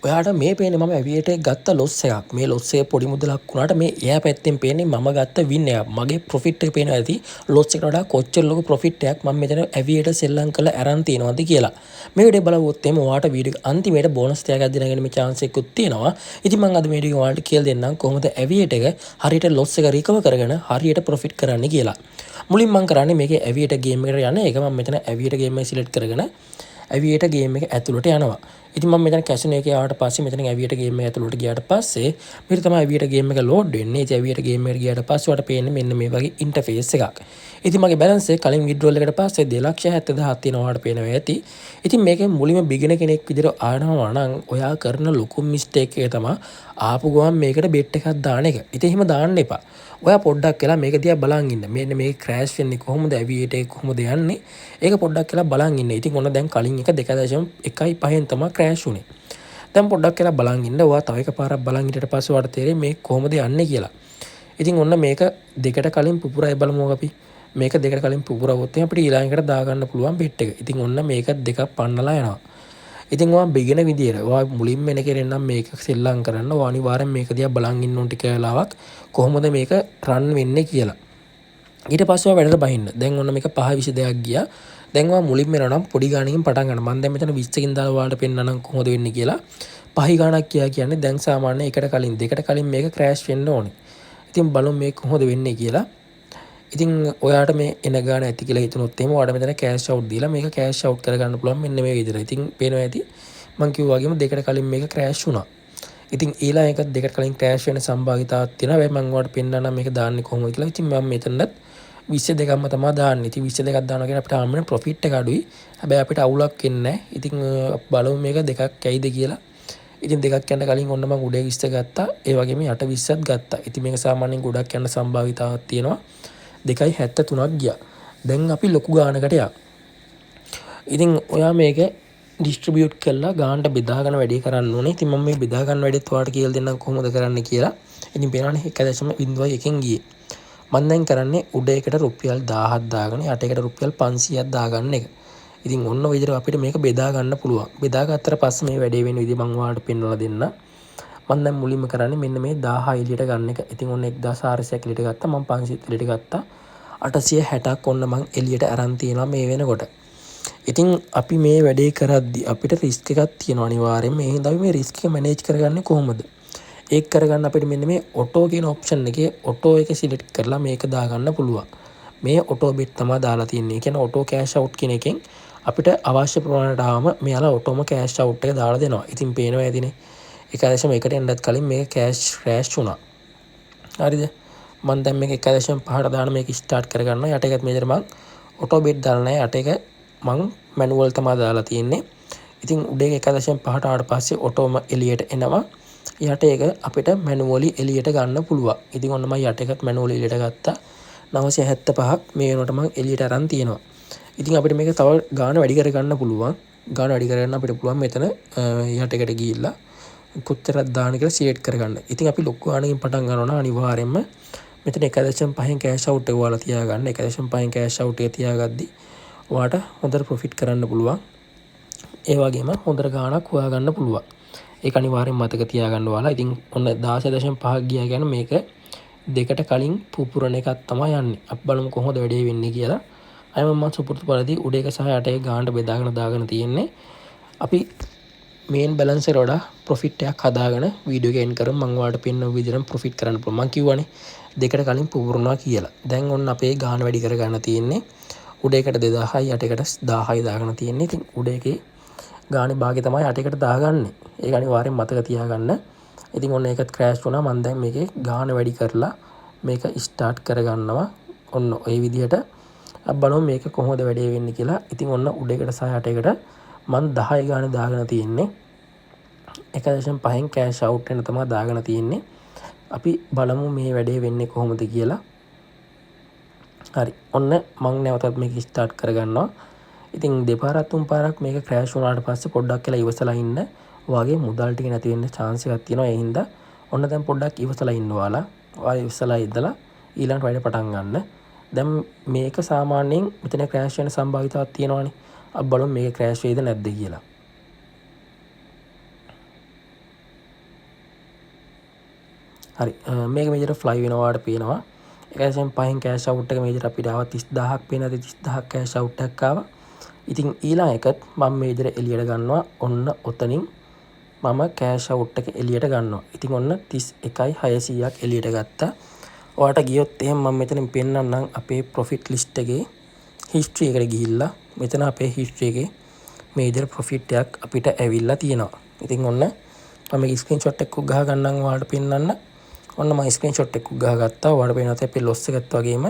ඔයාට මේ පේන්නේ මම ඇවියට ගත්ත ලොස් එකක්. මේ ලොස් එක පොඩි මුදලක් වුණාට මේ එයා පැත්තෙන් පේන්නේ මම ගත්ත වින් එකක්. මගේ ප්‍රොෆිට් එක පේනවා ඇති ලොස් එකට වඩා කොච්චර ලොකු ප්‍රොෆිට් එකක් මම මෙතන ඇවියට සෙල්ලම් කරලා අරන් තියනවාද කියලා. මේ වීඩියෝ බලවුවොත් එimhe ඔයාට වීඩියෝ අන්තිමේට බෝනස් ටැග් එකක් දෙනගෙන මේ chance එකකුත් තියෙනවා. ඉතින් මම අද මේ වීඩියෝ ඔයාලට කියලා දෙන්නම් කොහොමද ඇවියට එක හරියට ලොස් එක රිකවර් කරගෙන හරියට ප්‍රොෆිට් කරන්න කියලා. මුලින් මම කරන්නේ මේකේ ඇවියට ගේම් එකට යන්න. ඒක මම මෙතන ඇවියට ගේම් එක සිලෙක්ට් කරගෙන ඇවියට ගේම් එක ඇතුළට යනවා. ඉතින් මම මෙතන කැසිනෝ එකේ ආවට පස්සේ මෙතන ඇවියට ගේම් එක ඇතුළට ගියාට පස්සේ මෙතන තමයි ඇවියට ගේම් එක ලෝඩ් වෙන්නේ. ඉතින් ඇවියට ගේම් එකට ගියාට පස්සේ ඔයාලට පේන්නේ මෙන්න මේ වගේ ඉන්ටර්ෆේස් එකක්. ඉතින් මගේ බැලන්ස් එක කලින් විත්ඩ්‍රෝල් එකට පස්සේ 2,70,000ක් තියෙනවා ඔයාලට පේනවා ඇති. ඉතින් මේකේ මුලින්ම බිගිනර් කෙනෙක් විදිහට ආනවා නම් ඔයා කරන ලොකු මිස්ටේක් එක තමයි ආපු ගමන් මේකට බෙට් එකක් දාන එක. ඉතින් එහෙම දාන්න එපා. ඔයා පොඩ්ඩක් කියලා මේක දිහා බලන් ඉන්න. මෙන්න මේ ක්‍රෑෂ් වෙන්නේ කොහොමද ඇවියට එක කොහොමද යන්නේ? ඒක පොඩ්ඩක් කියලා බලන් ඉන්න. ඉතින් ඔන්න දැන් කලින් එක 2.1.5න් තමයි ක්‍රෑෂ් වුනේ. දැන් පොඩ්ඩක් කියලා බලන් ඉන්න. ඔයා තව එකපාරක් බලන් හිටියට පස්සේ ඔයාලට තේරෙයි මේ කොහොමද යන්නේ කියලා. ඉතින් ඔන්න මේක දෙකට කලින් පුපුරයි බලමු අපි. මේක දෙකට කලින් පුපුරවුවොත් අපිට ඊළඟට දාගන්න පුළුවන් බෙට් එක. ඉතින් ඔන්න මේක දෙකක් පන්නලා යනවා. ඉතින් ඔයා බිගින විදියට ඔයා මුලින්ම එන කෙනෙක් නම් මේක සෙල්ලම් කරන්න ඔයා අනිවාර්යෙන් මේක දිහා බලන් ඉන්න ඕන ටික වෙලාවක් කොහොමද මේක රන් වෙන්නේ කියලා. ඊට පස්සේ ඔයා වැඩට බහින්න. දැන් ඔන්න මේක 5:22ක් ගියා. දැන් ඔයා මුලින්ම එනවා නම් පොඩි ගාණකින් පටන් ගන්න. මම දැන් මෙතන 20කින් දාලා ඔයාලට පෙන්නනම් කොහොමද වෙන්නේ කියලා. 5 ගාණක් කියන්නේ දැන් සාමාන්‍ය එකට කලින් දෙකට කලින් මේක ක්‍රෑෂ් වෙන්න ඕනේ. ඉතින් බලමු මේක කොහොමද වෙන්නේ කියලා. ඉතින් ඔයාට මේ එන ගාන ඇති කියලා හිතුනොත් එහෙම ඔයාලට මෙතන කෑෂ් අවුට් දීලා මේක කෑෂ් අවුට් කරගන්න පුළුවන් මෙන්න මේ විදිහට. ඉතින් පේනවා ඇති මම කිව්වා වගේම දෙකට කලින් මේක ක්‍රෑෂ් වුණා. ඉතින් ඊළඟ එක දෙකට කලින් ක්‍රෑෂ් වෙන සම්භාවිතාවක් තියෙනවා. හැබැයි මම ඔයාලට පෙන්නන්නම් මේක දාන්නේ කොහොමද කියලා. ඉතින් මම මෙතනත් 22ක්ම තමයි දාන්නේ. ඉතින් 22ක් දානවා කියන අපිට ආමන ප්‍රොෆිට් එක අඩුයි. හැබැයි අපිට අවුලක් එන්නේ නැහැ. ඉතින් බලමු මේක දෙකක් ඇයිද කියලා. ඉතින් දෙකක් යන කලින් ඔන්න මම උඩේ 20 ගත්තා. ඒ වගේම යට 20ත් ගත්තා. ඉතින් මේක සාමාන්‍යයෙන් ගොඩක් යන සම්භාවිතාවක් තියෙනවා. 2.73ක් ගියා. දැන් අපි ලොකු ගානකට යා. ඉතින් ඔයා මේක ඩිස්ට්‍රිබියුට් කරලා ගානට බෙදා ගන්න වැඩේ කරන්න ඕනේ. ඉතින් මම මේ බෙදා ගන්න වැඩේත් ඔයාලට කියලා දෙන්නම් කොහොමද කරන්න කියලා. ඉතින් පේනවනේ 1.01 ගියේ. මම දැන් කරන්නේ උඩ එකට රුපියල් 1000ක් දාගෙන යට එකට රුපියල් 500ක් දාගන්න එක. ඉතින් ඔන්න ඔය විදිහට අපිට මේක බෙදා ගන්න පුළුවන්. බෙදා ගත්තට පස්සේ මේ වැඩේ වෙන විදිහ මම ඔයාලට පෙන්වලා දෙන්න. මම දැන් මුලින්ම කරන්නේ මෙන්න මේ 1000 එළියට ගන්න එක. ඉතින් ඔන්න 1400ක් එළියට ගත්තා. මම 500 එළියට ගත්තා. 860ක් ඔන්න මං එළියට අරන් තියෙනවා මේ වෙනකොට. ඉතින් අපි මේ වැඩේ කරද්දි අපිට රිස්ක් එකක් තියෙනවා අනිවාර්යයෙන්ම. ඒ හින්දා අපි මේ රිස්ක් එක මැනේජ් කරගන්නේ කොහොමද? ඒක කරගන්න අපිට මෙන්න මේ ඔටෝ කියන ඔප්ෂන් එකේ ඔටෝ එක සිලෙක්ට් කරලා මේක දාගන්න පුළුවන්. මේ ඔටෝ බෙට් තමයි දාලා තියෙන්නේ. ඒ කියන්නේ ඔටෝ කෑෂ් අවුට් කියන එකෙන් අපිට අවශ්‍ය ප්‍රමාණයට ආවම මෙයාලා ඔටෝම කෑෂ් අවුට් එක දාලා දෙනවා. ඉතින් පේනවා ඇතිනේ. 1.1ට එන්නත් කලින් මේක කෑෂ් ක්‍රෑෂ් වුණා. හරිද? මම දැන් මේක 1.5ට දාන මේක ස්ටාර්ට් කරගන්නවා. යට එකත් මෙතන මම ඔටෝ බෙට් දාලා නැහැ. යට එක මම මැනුවල් තමයි දාලා තියෙන්නේ. ඉතින් උඩ එක 1.5ට ආවට පස්සේ ඔටෝම එළියට එනවා. යට එක අපිට මැනුවලි එළියට ගන්න පුළුවන්. ඉතින් ඔන්න මම යට එකත් මැනුවලි එළියට ගත්තා. 975ක් මේ වෙනකොට මම එළියට අරන් තියෙනවා. ඉතින් අපිට මේක තව ගාන වැඩි කරගන්න පුළුවන්. ගාන වැඩි කරගන්න අපිට පුළුවන් මෙතන යට එකට ගිහිල්ලා කොච්චරක් දාන්න කියලා සිලෙක්ට් කරගන්න. ඉතින් අපි ලොකු ගානකින් පටන් ගන්නවා නම් අනිවාර්යයෙන්ම මෙතන 1.5න් කෑෂ් අවුට් එක ඔයාලා තියාගන්න. 1.5න් කෑෂ් අවුට් එක තියාගද්දි ඔයාට හොඳට ප්‍රොෆිට් කරන්න පුළුවන්. ඒ වගේම හොඳට ගාණක් හොයාගන්න පුළුවන්. ඒක අනිවාර්යෙන් මතක තියාගන්න ඔයාලා. ඉතින් ඔන්න 16.5ක් ගියා කියන්නේ මේක දෙකට කලින් පුපුරන එකක් තමයි යන්නේ. අපි බලමු කොහොමද වැඩේ වෙන්නේ කියලා. අයම මම සුපුරුදු පරිදි උඩ එක සහ යට එක ගාණට බෙදාගෙන දාගෙන තියෙන්නේ. අපි මේන් බැලන්ස් එකට වඩා ප්‍රොෆිට් එකක් හදාගෙන වීඩියෝ එක එන්ඩ් කරමු. මම ඔයාලට පෙන්නන විදිහටම ප්‍රොෆිට් කරන්න පුළුවන්. මම කිව්වනේ දෙකට කලින් පුපුරනවා කියලා. දැන් ඔන්න අපේ ගාණ වැඩි කරගන්න තියෙන්නේ. උඩ එකට 2000යි යට එකට 1000යි දාගෙන තියෙන්නේ. ඉතින් උඩ එකේ ගානේ භාගය තමයි යට එකට දාගන්නේ. ඒක අනිවාර්යෙන් මතක තියාගන්න. ඉතින් ඔන්න ඒකත් ක්‍රෑෂ් වුණා. මම දැන් මේකේ ගාණ වැඩි කරලා මේක ස්ටාර්ට් කරගන්නවා. ඔන්න ඔය විදිහට අපි බලමු මේක කොහොමද වැඩේ වෙන්නේ කියලා. ඉතින් ඔන්න උඩ එකට සහ යට එකට මම 10 ගානේ දාගෙන තියෙන්නේ. 1.5න් කෑෂ් අවුට් වෙන තමයි දාගෙන තියෙන්නේ. අපි බලමු මේ වැඩේ වෙන්නේ කොහොමද කියලා. හරි. ඔන්න මම නැවතත් මේක ස්ටාර්ට් කරගන්නවා. ඉතින් දෙපාරක් තුන් පාරක් මේක ක්‍රෑෂ් වුණාට පස්සේ පොඩ්ඩක් කියලා ඉවසලා ඉන්න. ඔයාගේ මුදල් ටික නැති වෙන්න chance එකක් තියෙනවා. ඒ හින්දා ඔන්න දැන් පොඩ්ඩක් ඉවසලා ඉන්න ඔයාලා. ඔයාලා ඉවසලා ඉඳලා ඊළඟට වැඩ පටන් ගන්න. දැන් මේක සාමාන්‍යයෙන් මෙතන ක්‍රෑෂ් වෙන සම්භාවිතාවක් තියෙනවානේ. අපි බලමු මේක ක්‍රෑෂ් වෙයිද නැද්ද කියලා. හරි මේක මේ විදිහට ෆ්ලයි වෙනවා ඔයාලට පේනවා. ඒක ඇසෙන් පහෙන් කෑෂ් අවුට් එක මේ විදිහට අපිට ආවා 30000ක් පේනද 30000ක් කෑෂ් අවුට් එකක් ආවා. ඉතින් ඊළඟ එකත් මම මේ විදිහට එළියට ගන්නවා. ඔන්න ඔතනින් මම කෑෂ් අවුට් එක එළියට ගන්නවා. ඉතින් ඔන්න 31600ක් එළියට ගත්තා. ඔයාලට ගියොත් එහෙනම් මම මෙතනින් පෙන්නන්නම් අපේ ප්‍රොෆිට් ලිස්ට් එකේ හිස්ටරි එකට ගිහිල්ලා මෙතන අපේ හිස්ටරි එකේ මේ විදිහට ප්‍රොෆිට් එකක් අපිට ඇවිල්ලා තියෙනවා. ඉතින් ඔන්න මම මේ ස්ක්‍රීන්ෂොට් එකක් ගහ ගන්නම් ඔයාලට පෙන්නන්න. ඔන්න මම ස්ක්‍රීන්ෂොට් එකක් ගහගත්තා. ඔයාලට පේනවා අපේ ලොස් එකත් වගේම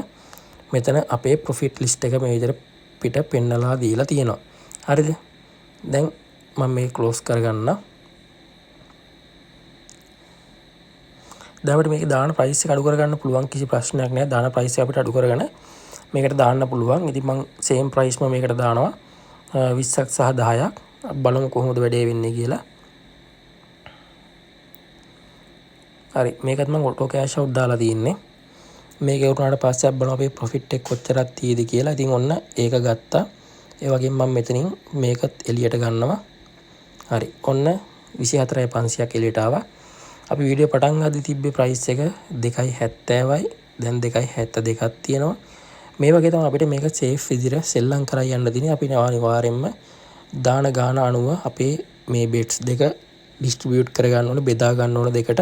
මෙතන අපේ ප්‍රොෆිට් ලිස්ට් එක මේ විදිහට පිට පෙන්නලා දීලා තියෙනවා. හරිද? දැන් මම මේක ක්ලෝස් කරගන්න. දැන් අපිට මේක දාන ප්‍රයිස් එක අඩු කරගන්න පුළුවන් කිසි ප්‍රශ්නයක් නැහැ. දාන ප්‍රයිස් එක අපිට අඩු කරගෙන මේකට දාන්න පුළුවන්. ඉතින් මම සේම් ප්‍රයිස් මේකට දානවා 20ක් සහ 10ක්. බලමු කොහොමද වැඩේ වෙන්නේ කියලා. හරි මේකත් මම ඔටෝ කෑෂ් අවුට් දාලා තියෙන්නේ. මේක උනාට පස්සේ අපි බලමු අපේ ප්‍රොෆිට් එක කොච්චරක් තියෙද කියලා. ඉතින් ඔන්න ඒක ගත්තා. ඒ වගේම මම මෙතනින් මේකත් එළියට ගන්නවා. හරි ඔන්න 24500ක් එළියට ආවා. අපි වීඩියෝ පටන් ගද්දි තිබ්බේ ප්‍රයිස් එක 2.70යි. දැන් 2.72ක් තියෙනවා. මේ වගේ තමයි අපිට මේක සේෆ් විදිහට සෙල්ලම් කරා යන්න දිනේ. අපි අනිවාර්යයෙන්ම දාන ගාන අනුව අපේ මේ බෙට්ස් දෙක ඩිස්ට්‍රිබියුට් කරගන්න ඕනේ, බෙදා ගන්න ඕනේ දෙකට.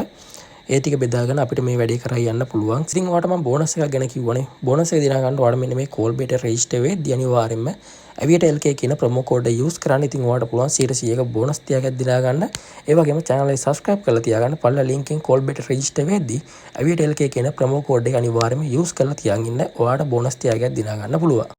ඒ ටික බෙදාගෙන අපිට මේ වැඩේ කරා යන්න පුළුවන්. ඉතින් ඔයාලට මම බෝනස් එකක් ගැන කිව්වනේ. බෝනස් එක දිනා ගන්න ඔයාලට මෙන්න මේ කෝල් බෙට රෙජිස්ටර් වෙද්දී අනිවාර්යයෙන්ම Aviator LK කියන ප්‍රොමෝ කෝඩ් එක යූස් කරන්න. ඉතින් ඔයාලට පුළුවන් 100%ක බෝනස් 30ක් දිනා ගන්න. ඒ වගේම channel එක subscribe කරලා තියාගන්න. පල්ලා link එකෙන් කෝල් බෙට රෙජිස්ටර් වෙද්දී Aviator LK කියන ප්‍රොමෝ කෝඩ් එක අනිවාර්යයෙන්ම යූස් කරලා තියාගෙන ඉන්න. ඔයාලට බෝනස් 30ක් දිනා ගන්න පුළුවන්.